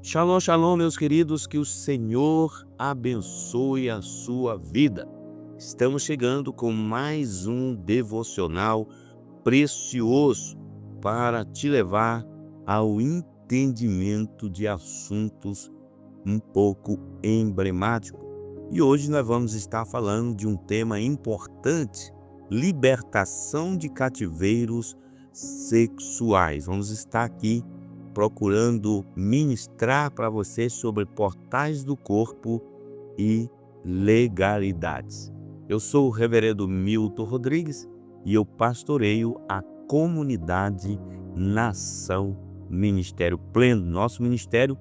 Shalom, shalom, meus queridos, que o Senhor abençoe a sua vida. Estamos chegando com mais um devocional precioso para te levar ao entendimento de assuntos um pouco emblemáticos. E hoje nós vamos estar falando de um tema importante: libertação de cativeiros sexuais. Vamos estar aqui procurando ministrar para você sobre portais do corpo e legalidades. Eu sou o reverendo Milton Rodrigues e eu pastoreio a comunidade Nação Ministério Pleno. Nosso ministério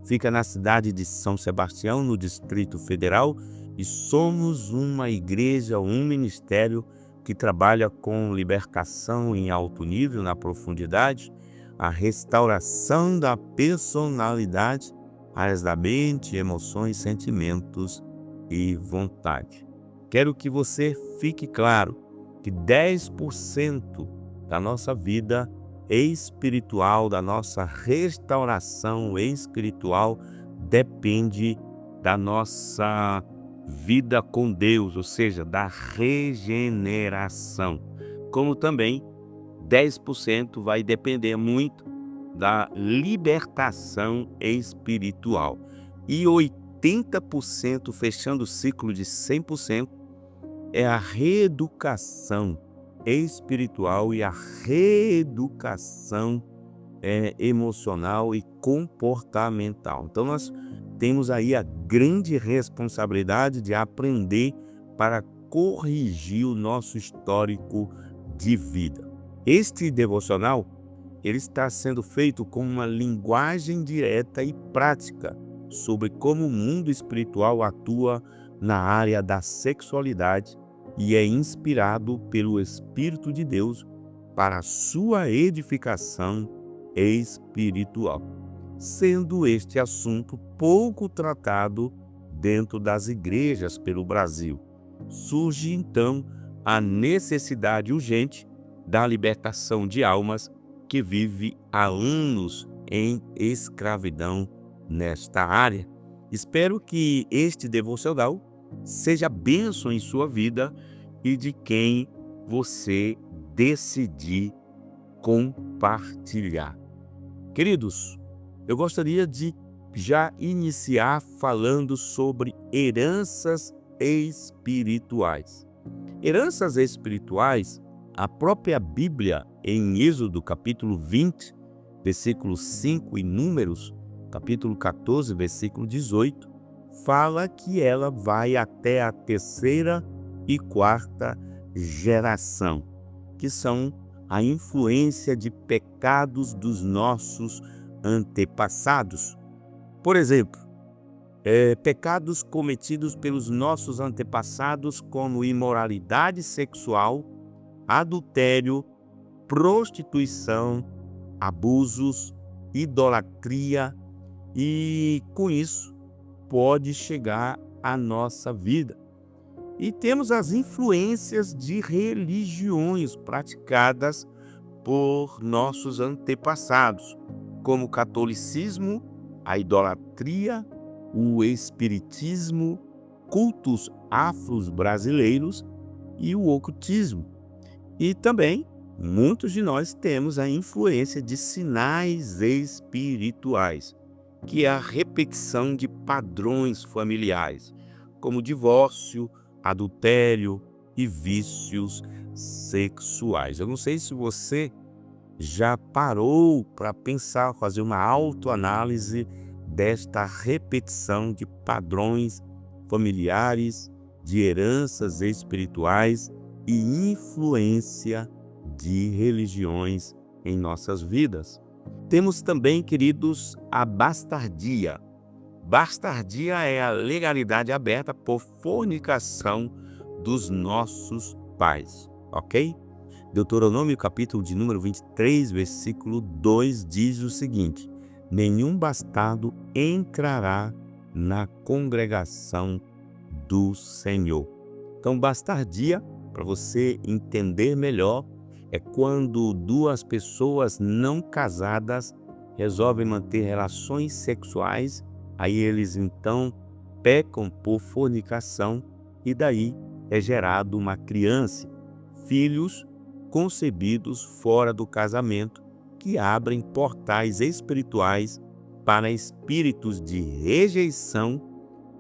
fica na cidade de São Sebastião, no Distrito Federal, e somos uma igreja, um ministério que trabalha com libertação em alto nível, na profundidade, a restauração da personalidade, áreas da mente, emoções, sentimentos e vontade. Quero que você fique claro que 10% da nossa vida espiritual, da nossa restauração espiritual, depende da nossa vida com Deus, ou seja, da regeneração. Como também 10% vai depender muito da libertação espiritual. E 80%, fechando o ciclo de 100%, é a reeducação espiritual e a reeducação emocional e comportamental. Então nós temos aí a grande responsabilidade de aprender para corrigir o nosso histórico de vida. Este devocional, ele está sendo feito com uma linguagem direta e prática sobre como o mundo espiritual atua na área da sexualidade e é inspirado pelo Espírito de Deus para a sua edificação espiritual, sendo este assunto pouco tratado dentro das igrejas pelo Brasil. Surge então a necessidade urgente da libertação de almas que vive há anos em escravidão nesta área. Espero que este devocional seja bênção em sua vida e de quem você decidir compartilhar. Queridos, eu gostaria de já iniciar falando sobre heranças espirituais. Heranças espirituais, a própria Bíblia, em Êxodo capítulo 20, versículo 5 e Números, capítulo 14, versículo 18, fala que ela vai até a terceira e quarta geração, que são a influência de pecados dos nossos antepassados. Por exemplo, pecados cometidos pelos nossos antepassados, como imoralidade sexual, adultério, prostituição, abusos, idolatria, e com isso pode chegar à nossa vida. E temos as influências de religiões praticadas por nossos antepassados, como o catolicismo, a idolatria, o espiritismo, cultos afros brasileiros e o ocultismo. E também muitos de nós temos a influência de sinais espirituais, que é a repetição de padrões familiares, como divórcio, adultério e vícios sexuais. Eu não sei se você já parou para pensar, fazer uma autoanálise desta repetição de padrões familiares, de heranças espirituais e influência de religiões em nossas vidas. Temos também, queridos, a bastardia. Bastardia é a legalidade aberta por fornicação dos nossos pais, ok? Deuteronômio capítulo de número 23, versículo 2 diz o seguinte: nenhum bastardo entrará na congregação do Senhor. Então, bastardia, para você entender melhor, é quando duas pessoas não casadas resolvem manter relações sexuais, aí eles então pecam por fornicação e daí é gerado uma criança, filhos concebidos fora do casamento, que abrem portais espirituais para espíritos de rejeição,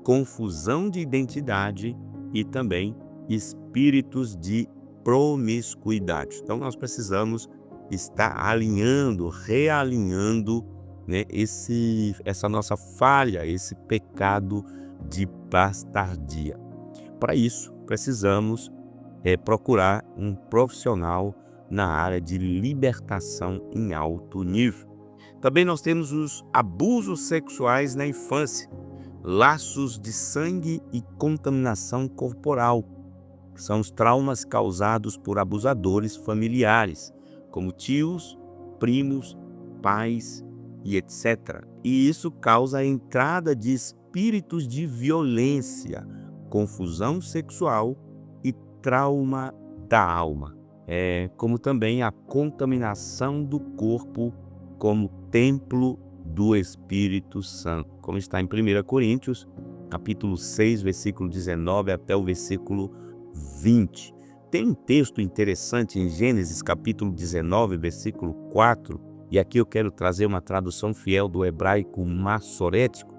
confusão de identidade e também espíritos de promiscuidade. Então nós precisamos estar alinhando, realinhando, né, essa nossa falha, esse pecado de bastardia. Para isso, precisamos procurar um profissional na área de libertação em alto nível. Também nós temos os abusos sexuais na infância, laços de sangue e contaminação corporal. São os traumas causados por abusadores familiares, como tios, primos, pais e etc. E isso causa a entrada de espíritos de violência, confusão sexual e trauma da alma, como também a contaminação do corpo como templo do Espírito Santo, como está em 1 Coríntios, capítulo 6, versículo 19 até o versículo 20. Tem um texto interessante em Gênesis, capítulo 19, versículo 4, e aqui eu quero trazer uma tradução fiel do hebraico massorético,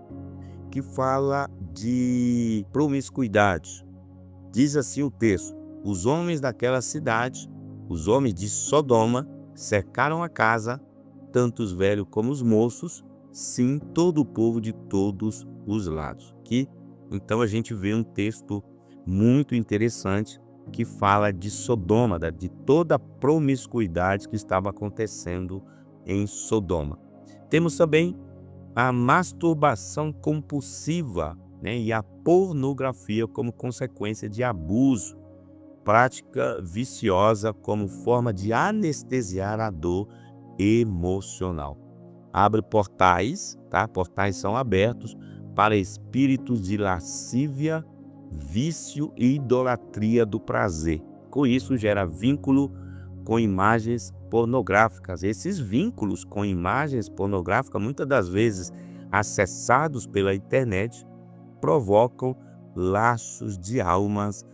que fala de promiscuidade. Diz assim o texto: os homens daquela cidade, os homens de Sodoma, cercaram a casa, tanto os velhos como os moços, sim, todo o povo de todos os lados. Aqui, então, a gente vê um texto muito interessante que fala de Sodoma, de toda a promiscuidade que estava acontecendo em Sodoma. Temos também a masturbação compulsiva, né, e a pornografia como consequência de abuso, prática viciosa como forma de anestesiar a dor emocional. Abre portais, tá? Portais são abertos para espíritos de lascívia, vício e idolatria do prazer. Com isso gera vínculo com imagens pornográficas. Esses vínculos com imagens pornográficas, muitas das vezes acessados pela internet, provocam laços de almas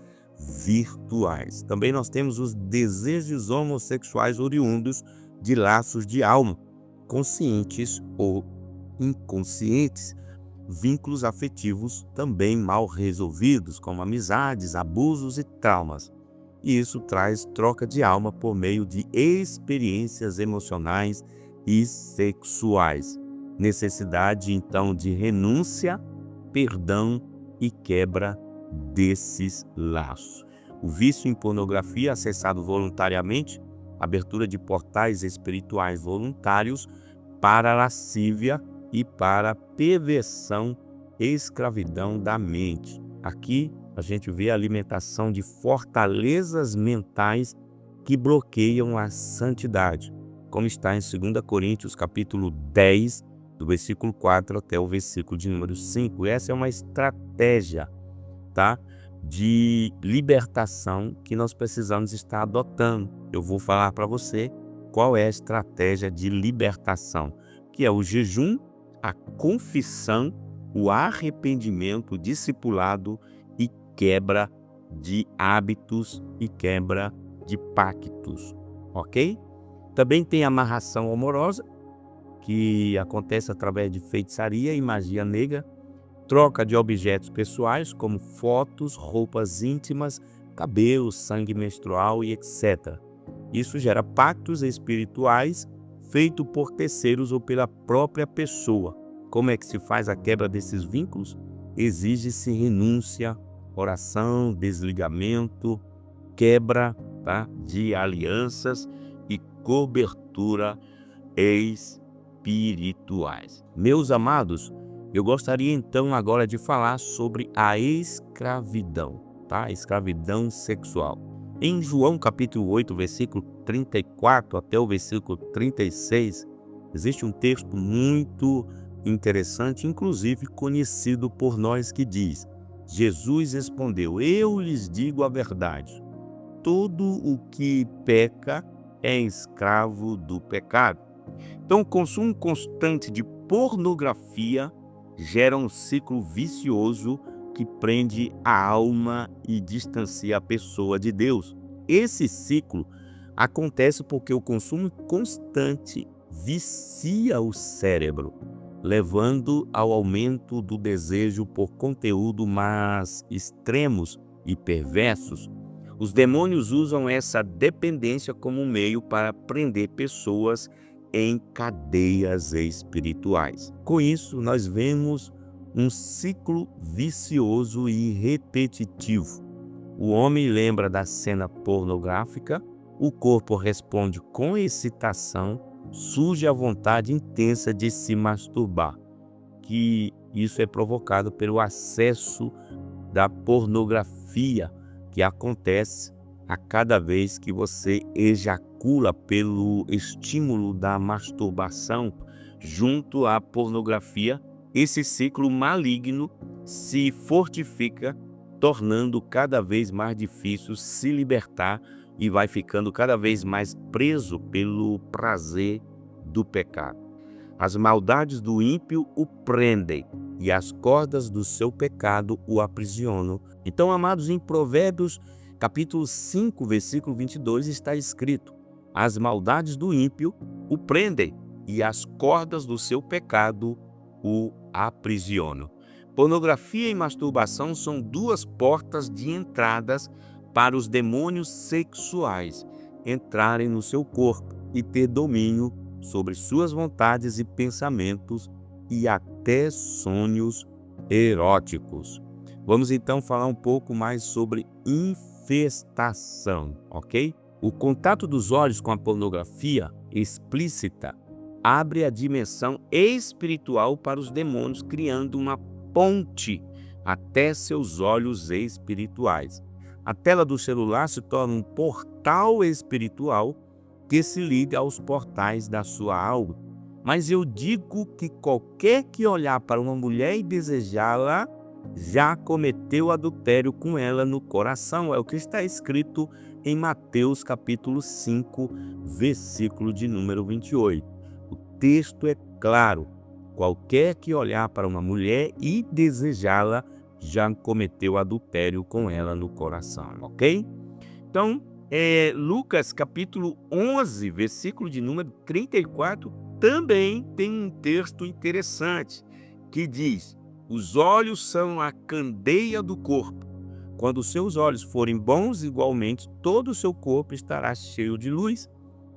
virtuais. Também nós temos os desejos homossexuais oriundos de laços de alma, conscientes ou inconscientes, vínculos afetivos também mal resolvidos, como amizades, abusos e traumas. E isso traz troca de alma por meio de experiências emocionais e sexuais. Necessidade, então, de renúncia, perdão e quebra desses laços. O vício em pornografia, acessado voluntariamente, abertura de portais espirituais voluntários para a lascívia e para a perversão e escravidão da mente. Aqui a gente vê a alimentação de fortalezas mentais que bloqueiam a santidade, como está em 2 Coríntios capítulo 10, do versículo 4 até o versículo de número 5. Essa é uma estratégia, tá, de libertação que nós precisamos estar adotando. Eu vou falar para você qual é a estratégia de libertação, que é o jejum, a confissão, o arrependimento, o discipulado e quebra de hábitos e quebra de pactos, ok? Também tem a amarração amorosa, que acontece através de feitiçaria e magia negra, troca de objetos pessoais como fotos, roupas íntimas, cabelo, sangue menstrual e etc. Isso gera pactos espirituais feitos por terceiros ou pela própria pessoa. Como é que se faz a quebra desses vínculos? Exige-se renúncia, oração, desligamento, quebra, tá, de alianças e cobertura espirituais. Meus amados, eu gostaria então agora de falar sobre a escravidão, tá? A escravidão sexual. Em João capítulo 8, versículo 34 até o versículo 36, existe um texto muito interessante, inclusive conhecido por nós, que diz: Jesus respondeu: eu lhes digo a verdade, todo o que peca é escravo do pecado. Então, o consumo constante de pornografia gera um ciclo vicioso que prende a alma e distancia a pessoa de Deus. Esse ciclo acontece porque o consumo constante vicia o cérebro, levando ao aumento do desejo por conteúdo mais extremos e perversos. Os demônios usam essa dependência como um meio para prender pessoas em cadeias espirituais. Com isso, nós vemos um ciclo vicioso e repetitivo. O homem lembra da cena pornográfica, o corpo responde com excitação, surge a vontade intensa de se masturbar, que isso é provocado pelo acesso da pornografia que acontece a cada vez que você ejacula pelo estímulo da masturbação junto à pornografia. Esse ciclo maligno se fortifica, tornando cada vez mais difícil se libertar e vai ficando cada vez mais preso pelo prazer do pecado. As maldades do ímpio o prendem e as cordas do seu pecado o aprisionam. Então, amados, em Provérbios, capítulo 5, versículo 22, está escrito: as maldades do ímpio o prendem e as cordas do seu pecado o aprisionam. Pornografia e masturbação são duas portas de entradas para os demônios sexuais entrarem no seu corpo e ter domínio sobre suas vontades e pensamentos e até sonhos eróticos. Vamos então falar um pouco mais sobre infestação, ok? O contato dos olhos com a pornografia explícita abre a dimensão espiritual para os demônios, criando uma ponte até seus olhos espirituais. A tela do celular se torna um portal espiritual que se liga aos portais da sua alma. Mas eu digo que qualquer que olhar para uma mulher e desejá-la, já cometeu adultério com ela no coração. É o que está escrito em Mateus capítulo 5, versículo de número 28. O texto é claro: qualquer que olhar para uma mulher e desejá-la, já cometeu adultério com ela no coração, ok? Então, Lucas capítulo 11, versículo de número 34, também tem um texto interessante que diz: os olhos são a candeia do corpo. Quando os seus olhos forem bons, igualmente todo o seu corpo estará cheio de luz,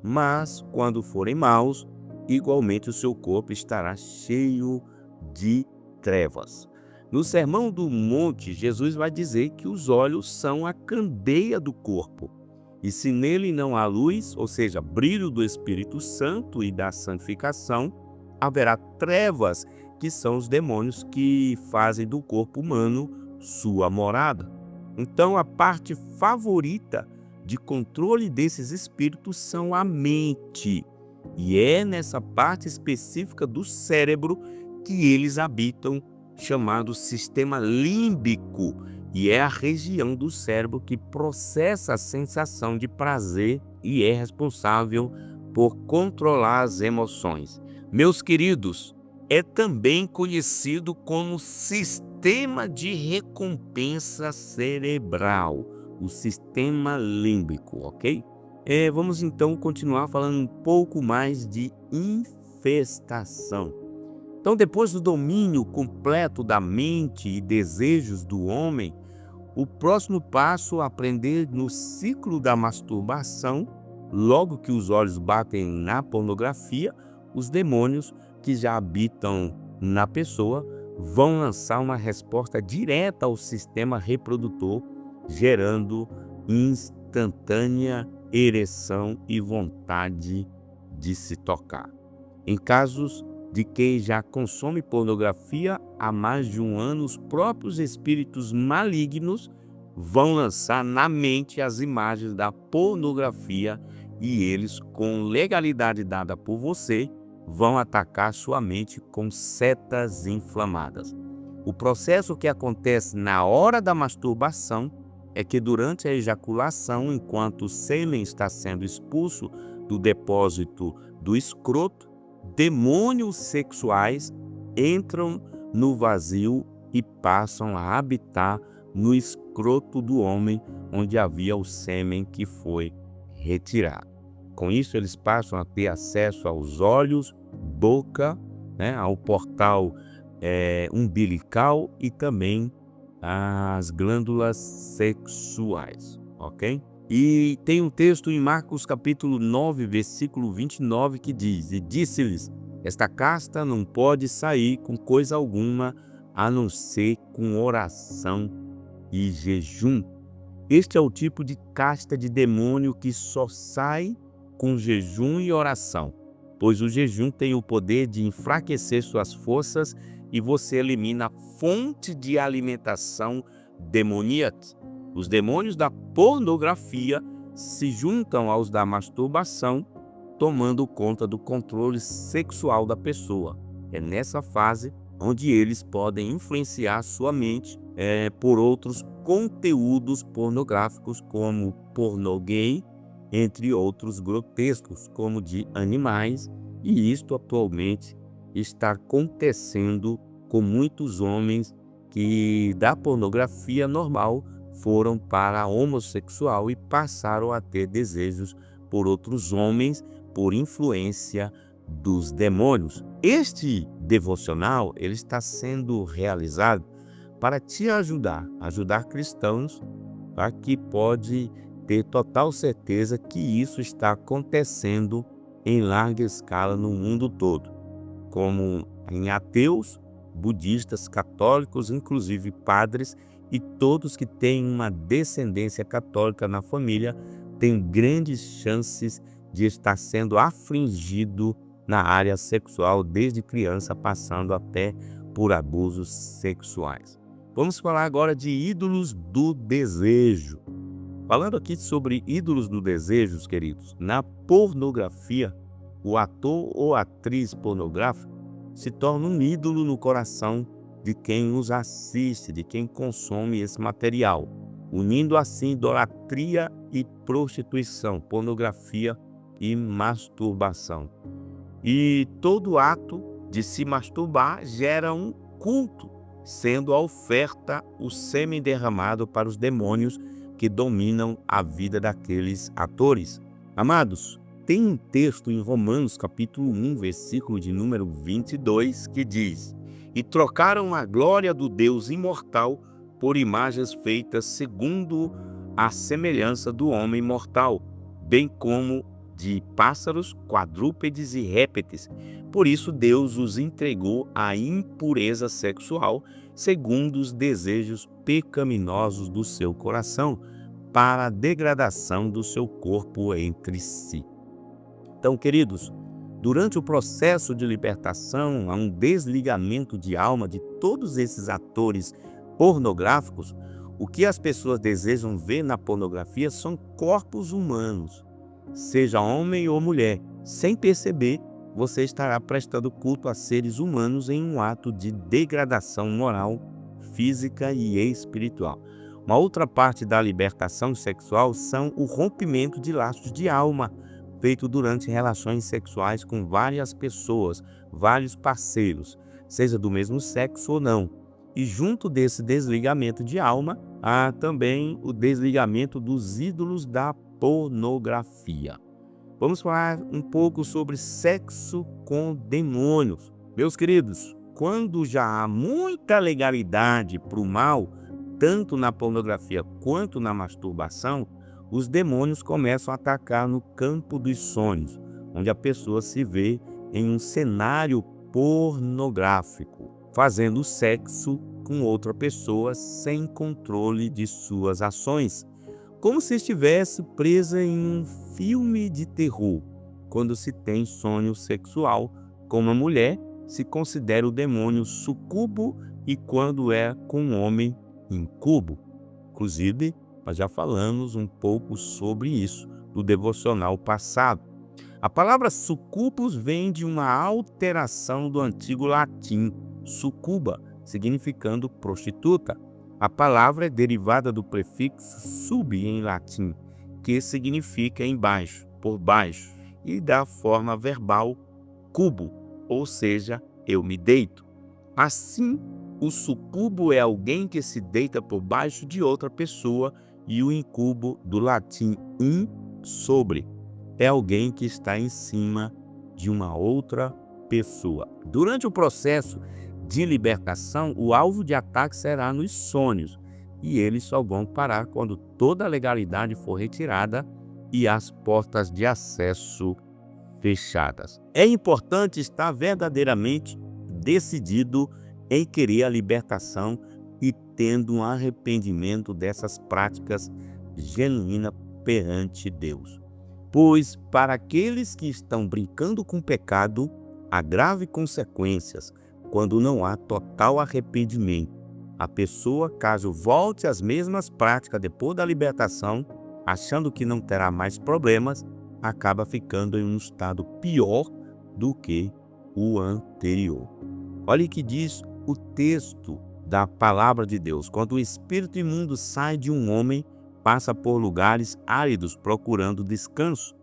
mas quando forem maus, igualmente o seu corpo estará cheio de trevas. No Sermão do Monte, Jesus vai dizer que os olhos são a candeia do corpo. E se nele não há luz, ou seja, brilho do Espírito Santo e da santificação, haverá trevas, que são os demônios que fazem do corpo humano sua morada. Então, a parte favorita de controle desses espíritos são a mente. E é nessa parte específica do cérebro que eles habitam, chamado sistema límbico, e é a região do cérebro que processa a sensação de prazer e é responsável por controlar as emoções. Meus queridos, é também conhecido como sistema de recompensa cerebral, o sistema límbico, ok? Vamos então continuar falando um pouco mais de infestação. Então, depois do domínio completo da mente e desejos do homem, o próximo passo é aprender no ciclo da masturbação. Logo que os olhos batem na pornografia, os demônios que já habitam na pessoa vão lançar uma resposta direta ao sistema reprodutor, gerando instantânea ereção e vontade de se tocar. Em casos de quem já consome pornografia há mais de um ano, os próprios espíritos malignos vão lançar na mente as imagens da pornografia e eles, com legalidade dada por você, vão atacar sua mente com setas inflamadas. O processo que acontece na hora da masturbação é que durante a ejaculação, enquanto o sêmen está sendo expulso do depósito do escroto, demônios sexuais entram no vazio e passam a habitar no escroto do homem, onde havia o sêmen que foi retirado. Com isso, eles passam a ter acesso aos olhos, boca, né, ao portal umbilical e também às glândulas sexuais, ok? E tem um texto em Marcos capítulo 9, versículo 29, que diz: E disse-lhes, esta casta não pode sair com coisa alguma, a não ser com oração e jejum. Este é o tipo de casta de demônio que só sai com jejum e oração, pois o jejum tem o poder de enfraquecer suas forças e você elimina a fonte de alimentação demoníaca. Os demônios da pornografia se juntam aos da masturbação, tomando conta do controle sexual da pessoa. É nessa fase onde eles podem influenciar sua mente por outros conteúdos pornográficos, como pornô gay, entre outros grotescos, como de animais, e isto atualmente está acontecendo com muitos homens que da pornografia normal foram para a homossexual e passaram a ter desejos por outros homens por influência dos demônios. Este devocional ele está sendo realizado para te ajudar cristãos, tá? Que pode ter total certeza que isso está acontecendo em larga escala no mundo todo, como em ateus, budistas, católicos, inclusive padres e todos que têm uma descendência católica na família têm grandes chances de estar sendo afligido na área sexual desde criança, passando até por abusos sexuais. Vamos falar agora de ídolos do desejo. Falando aqui sobre ídolos do desejo, queridos, na pornografia, o ator ou atriz pornográfica se torna um ídolo no coração de quem os assiste, de quem consome esse material, unindo assim idolatria e prostituição, pornografia e masturbação. E todo ato de se masturbar gera um culto, sendo a oferta o sêmen derramado para os demônios que dominam a vida daqueles atores. Amados, tem um texto em Romanos capítulo 1, versículo de número 22, que diz: E trocaram a glória do Deus imortal por imagens feitas segundo a semelhança do homem mortal, bem como de pássaros, quadrúpedes e répteis. Por isso Deus os entregou à impureza sexual, segundo os desejos pecaminosos do seu coração, para a degradação do seu corpo entre si. Então, queridos, durante o processo de libertação, há um desligamento de alma de todos esses atores pornográficos. O que as pessoas desejam ver na pornografia são corpos humanos, seja homem ou mulher. Sem perceber, você estará prestando culto a seres humanos em um ato de degradação moral, física e espiritual. Uma outra parte da libertação sexual são o rompimento de laços de alma, feito durante relações sexuais com várias pessoas, vários parceiros, seja do mesmo sexo ou não. E junto desse desligamento de alma, há também o desligamento dos ídolos da pornografia. Vamos falar um pouco sobre sexo com demônios. Meus queridos, quando já há muita legalidade para o mal, tanto na pornografia quanto na masturbação, os demônios começam a atacar no campo dos sonhos, onde a pessoa se vê em um cenário pornográfico, fazendo sexo com outra pessoa sem controle de suas ações, como se estivesse presa em um filme de terror. Quando se tem sonho sexual com uma mulher, se considera o demônio sucubo, e quando é com um homem, incubo. Inclusive, nós já falamos um pouco sobre isso no devocional passado. A palavra sucubus vem de uma alteração do antigo latim, sucuba, significando prostituta. A palavra é derivada do prefixo sub em latim, que significa embaixo, por baixo. e da forma verbal cubo, ou seja, eu me deito. Assim, o sucubo é alguém que se deita por baixo de outra pessoa e o incubo, do latim in, sobre, é alguém que está em cima de uma outra pessoa. Durante o processo de libertação, o alvo de ataque será nos sonhos, e eles só vão parar quando toda a legalidade for retirada e as portas de acesso fechadas. É importante estar verdadeiramente decidido em querer a libertação e tendo um arrependimento dessas práticas genuínas perante Deus. Pois para aqueles que estão brincando com o pecado, há graves consequências quando não há total arrependimento. A pessoa, caso volte às mesmas práticas depois da libertação, achando que não terá mais problemas, acaba ficando em um estado pior do que o anterior. Olha o que diz o texto da palavra de Deus. Quando o espírito imundo sai de um homem, passa por lugares áridos procurando descanso.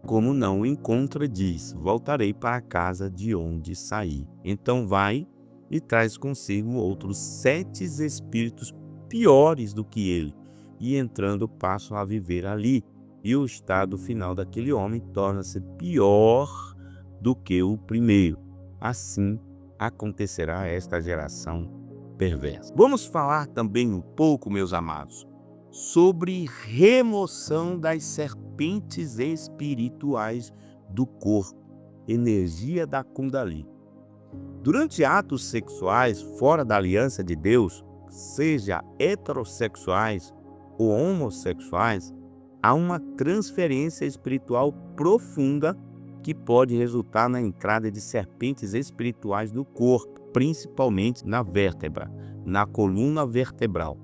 Como não o encontra, diz: voltarei para a casa de onde saí. Então vai e traz consigo outros 7 espíritos piores do que ele, e entrando passam a viver ali. E o estado final daquele homem torna-se pior do que o primeiro. Assim acontecerá a esta geração perversa. Vamos falar também um pouco, meus amados, sobre remoção das serpentes espirituais do corpo, energia da Kundalini. Durante atos sexuais fora da aliança de Deus, seja heterossexuais ou homossexuais, há uma transferência espiritual profunda que pode resultar na entrada de serpentes espirituais no corpo, principalmente na vértebra, na coluna vertebral.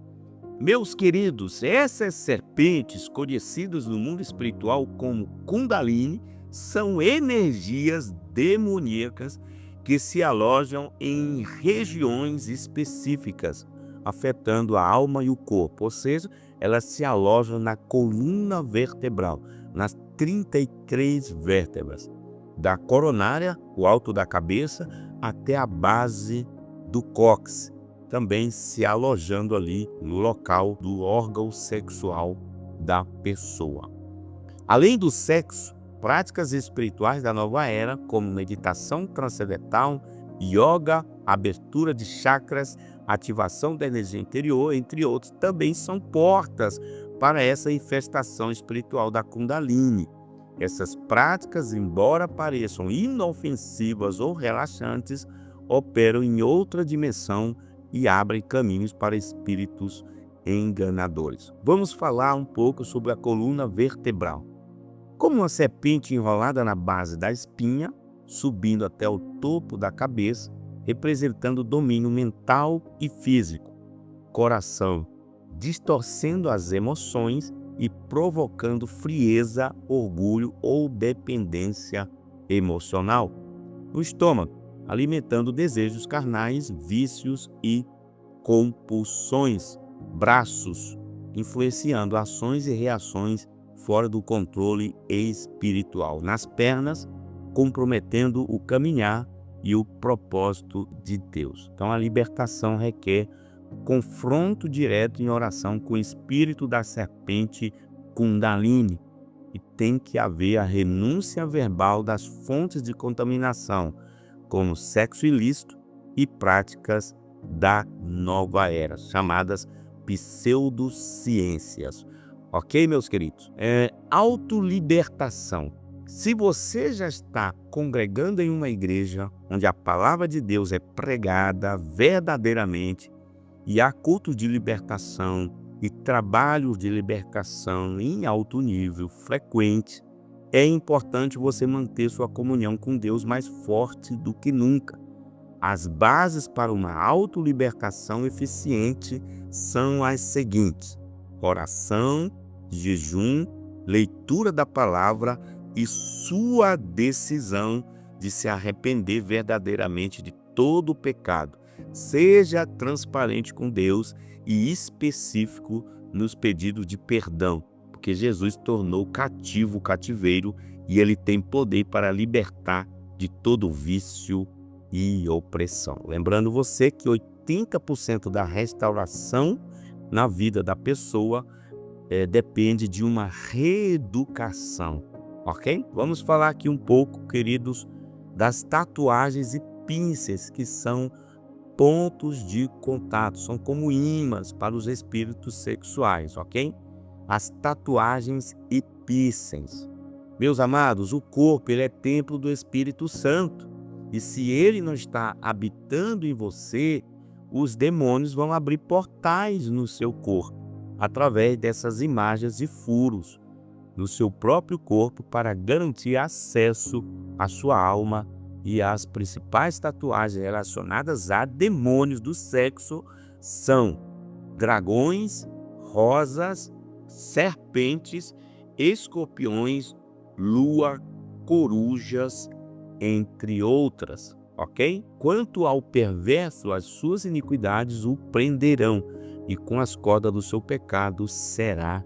Meus queridos, essas serpentes, conhecidas no mundo espiritual como Kundalini, são energias demoníacas que se alojam em regiões específicas, afetando a alma e o corpo, ou seja, elas se alojam na coluna vertebral, nas 33 vértebras, da coronária, o alto da cabeça, até a base do cóccix, também se alojando ali no local do órgão sexual da pessoa. Além do sexo, práticas espirituais da nova era, como meditação transcendental, yoga, abertura de chakras, ativação da energia interior, entre outros, também são portas para essa infestação espiritual da Kundalini. Essas práticas, embora pareçam inofensivas ou relaxantes, operam em outra dimensão e abrem caminhos para espíritos enganadores. Vamos falar um pouco sobre a coluna vertebral. Como uma serpente enrolada na base da espinha, subindo até o topo da cabeça, representando domínio mental e físico, coração, distorcendo as emoções e provocando frieza, orgulho ou dependência emocional. O estômago, alimentando desejos carnais, vícios e compulsões. Braços, influenciando ações e reações fora do controle espiritual. Nas pernas, comprometendo o caminhar e o propósito de Deus. Então a libertação requer confronto direto em oração com o espírito da serpente Kundalini, e tem que haver a renúncia verbal das fontes de contaminação, como sexo ilícito e práticas da nova era, chamadas pseudociências. Ok, meus queridos? Autolibertação. Se você já está congregando em uma igreja onde a palavra de Deus é pregada verdadeiramente e há culto de libertação e trabalhos de libertação em alto nível frequente, é importante você manter sua comunhão com Deus mais forte do que nunca. As bases para uma autolibertação eficiente são as seguintes: oração, jejum, leitura da palavra e sua decisão de se arrepender verdadeiramente de todo o pecado. Seja transparente com Deus e específico nos pedidos de perdão, porque Jesus tornou cativo o cativeiro e ele tem poder para libertar de todo vício e opressão. Lembrando você que 80% da restauração na vida da pessoa depende de uma reeducação, ok? Vamos falar aqui um pouco, queridos, das tatuagens e piercings, que são pontos de contato, são como ímãs para os espíritos sexuais, ok? As tatuagens e piercings. Meus amados, o corpo ele é templo do Espírito Santo, e se ele não está habitando em você, os demônios vão abrir portais no seu corpo, através dessas imagens e furos no seu próprio corpo, para garantir acesso à sua alma. E as principais tatuagens relacionadas a demônios do sexo são dragões, rosas, serpentes, escorpiões, lua, corujas, entre outras, ok? Quanto ao perverso, as suas iniquidades o prenderão, e com as cordas do seu pecado será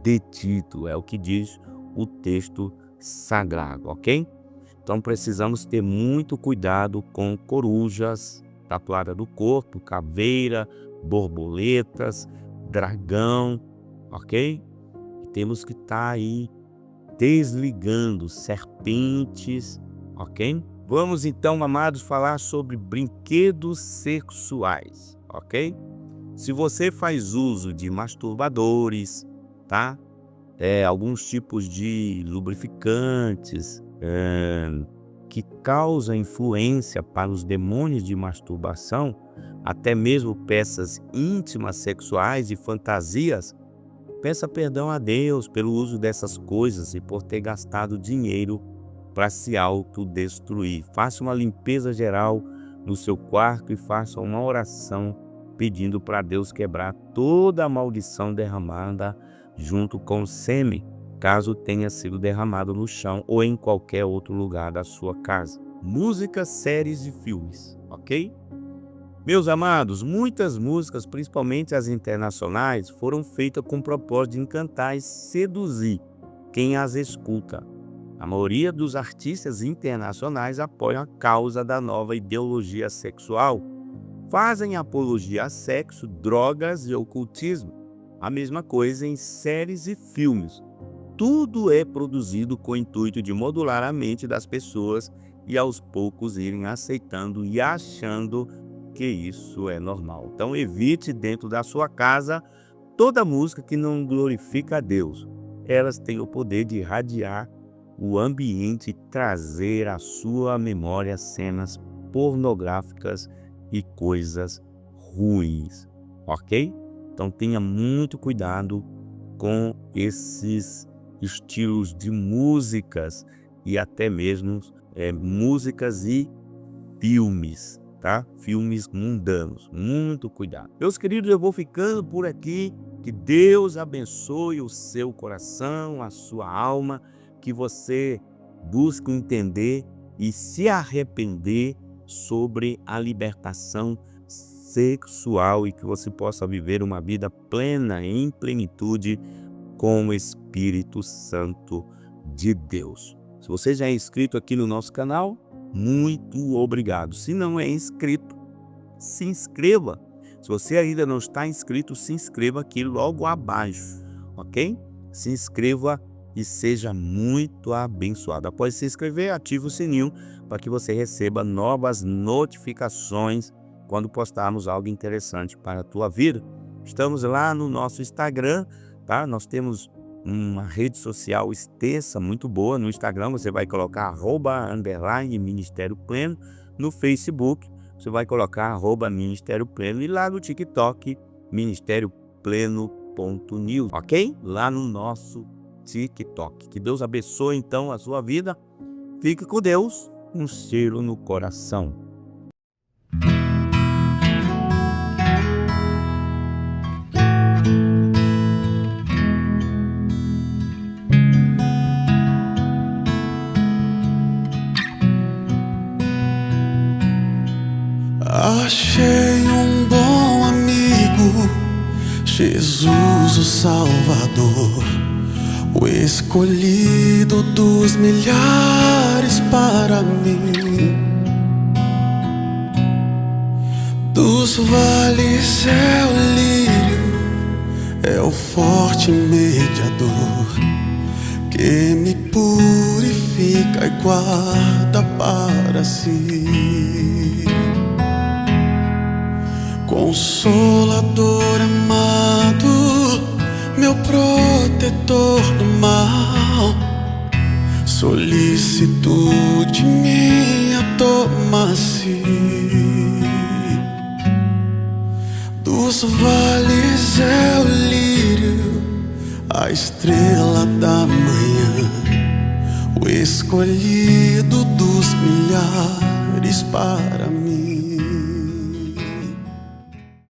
detido. É o que diz o texto sagrado, ok? Então precisamos ter muito cuidado com corujas, tatuada do corpo, caveira, borboletas, dragão, ok? E temos que estar aí desligando serpentes, ok? Vamos então, amados, falar sobre brinquedos sexuais, ok? Se você faz uso de masturbadores, tá? Alguns tipos de lubrificantes que causam influência para os demônios de masturbação, até mesmo peças íntimas sexuais e fantasias, peça perdão a Deus pelo uso dessas coisas e por ter gastado dinheiro para se autodestruir. Faça uma limpeza geral no seu quarto e faça uma oração pedindo para Deus quebrar toda a maldição derramada junto com o sêmen, caso tenha sido derramado no chão ou em qualquer outro lugar da sua casa. Músicas, séries e filmes, ok? Meus amados, muitas músicas, principalmente as internacionais, foram feitas com o propósito de encantar e seduzir quem as escuta. A maioria dos artistas internacionais apoiam a causa da nova ideologia sexual, fazem apologia a sexo, drogas e ocultismo. A mesma coisa em séries e filmes. Tudo é produzido com o intuito de modular a mente das pessoas e aos poucos irem aceitando e achando que isso é normal. Então evite dentro da sua casa toda música que não glorifica a Deus. Elas têm o poder de irradiar o ambiente e trazer à sua memória cenas pornográficas e coisas ruins, ok? Então tenha muito cuidado com esses estilos de músicas e até mesmo músicas e filmes, tá? Filmes mundanos, muito cuidado. Meus queridos, eu vou ficando por aqui. Que Deus abençoe o seu coração, a sua alma, que você busque entender e se arrepender sobre a libertação sexual e que você possa viver uma vida plena, em plenitude, com o Espírito Santo de Deus. Se você já é inscrito aqui no nosso canal, muito obrigado. Se não é inscrito, se inscreva. Se você ainda não está inscrito, se inscreva aqui logo abaixo, ok? Se inscreva e seja muito abençoado. Após se inscrever, ative o sininho para que você receba novas notificações quando postarmos algo interessante para a tua vida. Estamos lá no nosso Instagram, tá? Nós temos uma rede social extensa, muito boa. No Instagram você vai colocar @Ministério Pleno. No Facebook você vai colocar @Ministério Pleno. E lá no TikTok, ministériopleno.news, ok? Lá no nosso TikTok. Que Deus abençoe então a sua vida. Fique com Deus. Um cheiro no coração. Achei um bom amigo, Jesus o Salvador, o escolhido dos milhares para mim. Dos vales é o lírio, é o forte mediador que me purifica e guarda para si. Consolador amado, meu protetor do mal, solicitude minha toma-se. Dos vales é o lírio, a estrela da manhã, o escolhido dos milhares para mim.